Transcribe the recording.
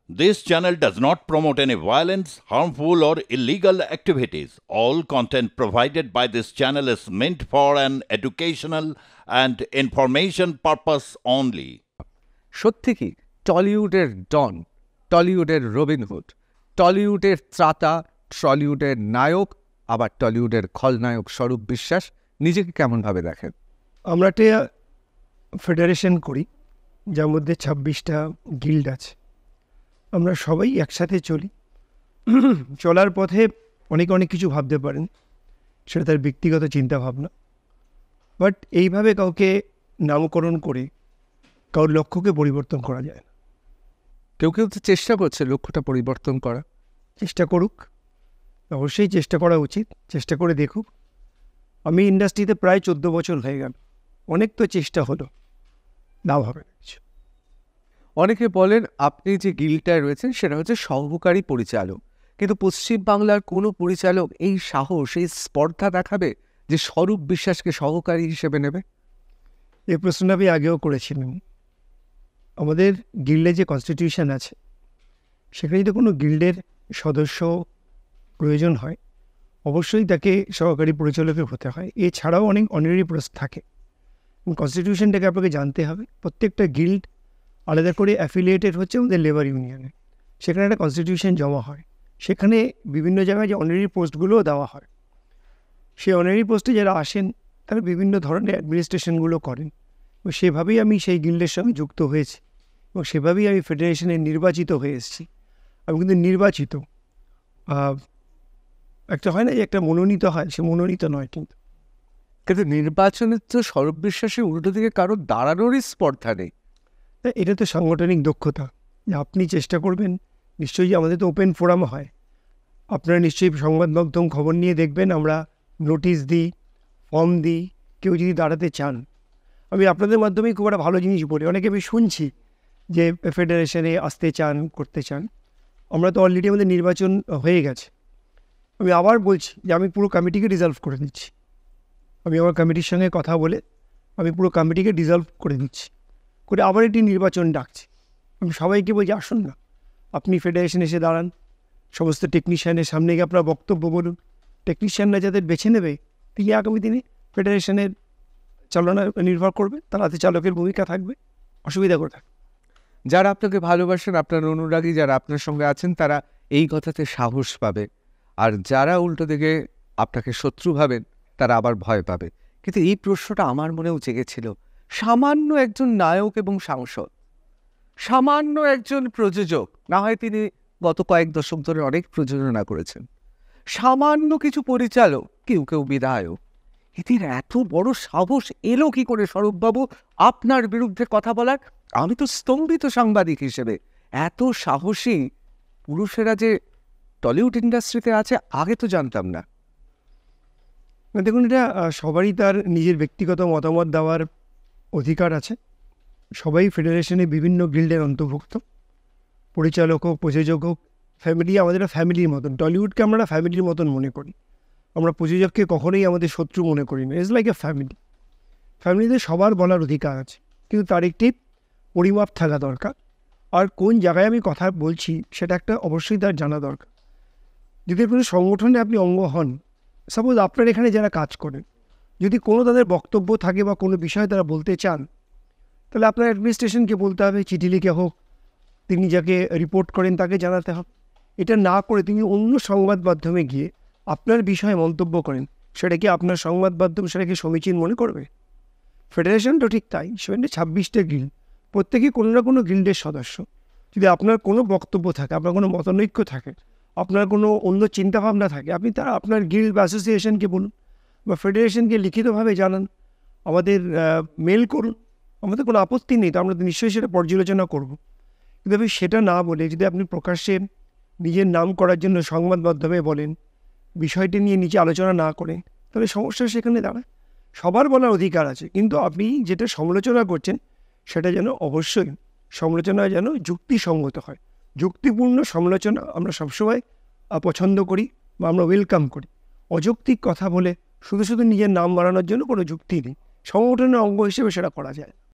This channel does not promote any violence, harmful, or illegal activities. All content provided by this channel is meant for an educational and information purpose only. সত্যি কি টলিউডের ডন, টলিউডের Robin Hood, টলিউডের ত্রাতা, টলিউডের নায়ক, আবার টলিউডের খলনায়ক স্বরূপ বিশ্বাস নিজেকে কেমনভাবে দেখেন? আমরা একটা ফেডারেশন করি যার মধ্যে 26টা গিল্ড আছে। আমরা সবাই একসাথে চলি। চলার পথে অনেক কিছু ভাবতে পারেন, সেটা তার ব্যক্তিগত চিন্তাভাবনা। বাট এইভাবে কাউকে নামকরণ করে কারোর লক্ষ্যকে পরিবর্তন করা যায় না। কেউ কেউ তো চেষ্টা করছে লক্ষ্যটা পরিবর্তন করা। চেষ্টা করুক, অবশ্যই চেষ্টা করা উচিত, চেষ্টা করে দেখুক। আমি ইন্ডাস্ট্রিতে প্রায় 14 বছর হয়ে গেল, অনেক তো চেষ্টা হলো, লাভ হবে না কিছু। অনেকে বলেন আপনি যে গিল্ডটায় রয়েছেন সেটা হচ্ছে সহকারী পরিচালক, কিন্তু পশ্চিমবাংলার কোনো পরিচালক এই সাহস, এই স্পর্ধা দেখাবে যে স্বরূপ বিশ্বাসকে সহকারী হিসেবে নেবে? এই প্রশ্নটা আমি আগেও করেছিলাম। আমাদের গিল্ডে যে কনস্টিটিউশন আছে সেখানে যদি কোনো গিল্ডের সদস্য প্রয়োজন হয়, অবশ্যই তাকে সহকারী পরিচালকের হতে হয়। এছাড়াও অনেক অনারারি পোস্ট থাকে। কনস্টিটিউশনটাকে আপনাকে জানতে হবে। প্রত্যেকটা গিল্ড আলাদা করে অ্যাফিলিয়েটেড হচ্ছে আমাদের লেবার ইউনিয়নে। সেখানে একটা কনস্টিটিউশন জমা হয়, সেখানে বিভিন্ন জায়গায় যে অনারারি পোস্টগুলোও দেওয়া হয়। সেই অনারারি পোস্টে যারা আসেন তারা বিভিন্ন ধরনের অ্যাডমিনিস্ট্রেশনগুলো করেন, এবং সেভাবেই আমি সেই গিল্ডের সঙ্গে যুক্ত হয়েছি, এবং সেভাবেই আমি ফেডারেশনে নির্বাচিত হয়ে এসেছি। আমি কিন্তু নির্বাচিত, একটা হয় না যে একটা মনোনীত হয়, সে মনোনীত নয়। কিন্তু নির্বাচনের তো স্বরূপ বিশ্বাসের উল্টো দিকে কারো দাঁড়ানোরই স্পর্ধা নেই। এটা তো সাংগঠনিক দক্ষতা, যে আপনি চেষ্টা করবেন। নিশ্চয়ই আমাদের তো ওপেন ফোরাম হয়, আপনারা নিশ্চয়ই সংবাদ মাধ্যম খবর নিয়ে দেখবেন, আমরা নোটিশ দিই, ফর্ম দিই। কেউ যদি দাঁড়াতে চান, আমি আপনাদের মাধ্যমেই খুব একটা ভালো জিনিস বলি। অনেকে আমি শুনছি যে ফেডারেশনে আসতে চান, করতে চান। আমরা তো অলরেডি আমাদের নির্বাচন হয়ে গেছে। আমি আবার বলছি যে আমি পুরো কমিটিকে ডিজলভ করে দিচ্ছি। আমি আমার কমিটির সঙ্গে কথা বলে আমি পুরো কমিটিকে ডিজলভ করে দিচ্ছি, করে আবার একটি নির্বাচন ডাকছি। আমি সবাইকে বলছি, আসুন না, আপনি ফেডারেশনে এসে দাঁড়ান, সমস্ত টেকনিশিয়ানের সামনে গিয়ে আপনার বক্তব্য বলুন। টেকনিশিয়ানরা যাদের বেছে নেবে, তিনি আগামী দিনে ফেডারেশনের চালনা নির্ভর করবে, তার হাতে চালকের ভূমিকা থাকবে, অসুবিধা কোথায়? যারা আপনাকে ভালোবাসেন, আপনার অনুরাগী যারা আপনার সঙ্গে আছেন, তারা এই কথাতে সাহস পাবে, আর যারা উল্টো দিকে আপনাকে শত্রু ভাবেন তারা আবার ভয় পাবে। কিন্তু এই প্রশ্নটা আমার মনেও জেগেছিল। সামান্য একজন নায়ক এবং সাংসদ, সামান্য একজন প্রযোজক, না হয় তিনি গত কয়েক দশক ধরে অনেক প্রযোজনা করেছেন, সামান্য কিছু পরিচালক, কেউ কেউ বিধায়ক, এদের এত বড় সাহস এলো কি করে স্বরূপবাবু আপনার বিরুদ্ধে কথা বলার? আমি তো স্তম্ভিত সাংবাদিক হিসেবে। এত সাহসী পুরুষেরা যে টলিউড ইন্ডাস্ট্রিতে আছে আগে তো জানতাম না। দেখুন, এটা সবারই তার নিজের ব্যক্তিগত মতামত দেওয়ার অধিকার আছে। সবাই ফেডারেশনে বিভিন্ন গিল্ডের অন্তর্ভুক্ত, পরিচালক হোক, প্রযোজক হোক। ফ্যামিলি আমাদের ফ্যামিলির মতন, টলিউডকে আমরা ফ্যামিলির মতন মনে করি। আমরা প্রযোজককে কখনোই আমাদের শত্রু মনে করি না। It's like a family. ফ্যামিলিতে সবার বলার অধিকার আছে, কিন্তু তার একটি পরিমাপ থাকা দরকার। আর কোন জায়গায় আমি কথা বলছি সেটা একটা অবশ্যই তার জানা দরকার। যদি কোনো সংগঠনে আপনি অঙ্গ হন, সাপোজ আপনার এখানে যারা কাজ করেন, যদি কোনো তাদের বক্তব্য থাকে বা কোনো বিষয়ে তারা বলতে চান, তাহলে আপনার অ্যাডমিনিস্ট্রেশনকে বলতে হবে, চিঠি লিখে হোক, তিনি যাকে রিপোর্ট করেন তাকে জানাতে হবে। এটা না করে তিনি অন্য সংবাদ মাধ্যমে গিয়ে আপনার বিষয়ে মন্তব্য করেন, সেটা কি আপনার সংবাদ মাধ্যম সেটাকে সমীচীন মনে করবে? ফেডারেশন তো ঠিক তাই, সেখানে 26টা গিল্ড, প্রত্যেকেই কোনো না কোনো গিল্ডের সদস্য। যদি আপনার কোনো বক্তব্য থাকে, আপনার কোনো মতানৈক্য থাকে, আপনার কোনো অন্য চিন্তাভাবনা থাকে, আপনি তারা আপনার গিল্ড বা অ্যাসোসিয়েশনকে বলুন, বা ফেডারেশনকে লিখিতভাবে জানান, আমাদের মেল করুন। আমাদের কোনো আপত্তি নেই, তো আমরা তো নিশ্চয়ই সেটা পর্যালোচনা করব। কিন্তু আপনি সেটা না বলে যদি আপনি প্রকাশ্যে নিজের নাম করার জন্য সংবাদ মাধ্যমে বলেন, বিষয়টি নিয়ে নিচে আলোচনা না করেন, তাহলে সমস্যা সেখানে দাঁড়ায়। সবার বলার অধিকার আছে, কিন্তু আপনি যেটা সমালোচনা করছেন সেটা যেন অবশ্যই সমালোচনা যেন যুক্তিসঙ্গত হয়। যুক্তিপূর্ণ সমালোচনা আমরা সবসময় পছন্দ করি বা আমরা ওয়েলকাম করি। অযৌক্তিক কথা বলে শুধু শুধু নিজের নাম বাড়ানোর জন্য কোনো যুক্তি নেই। সংগঠনের অঙ্গ হিসেবে সেটা করা যায়।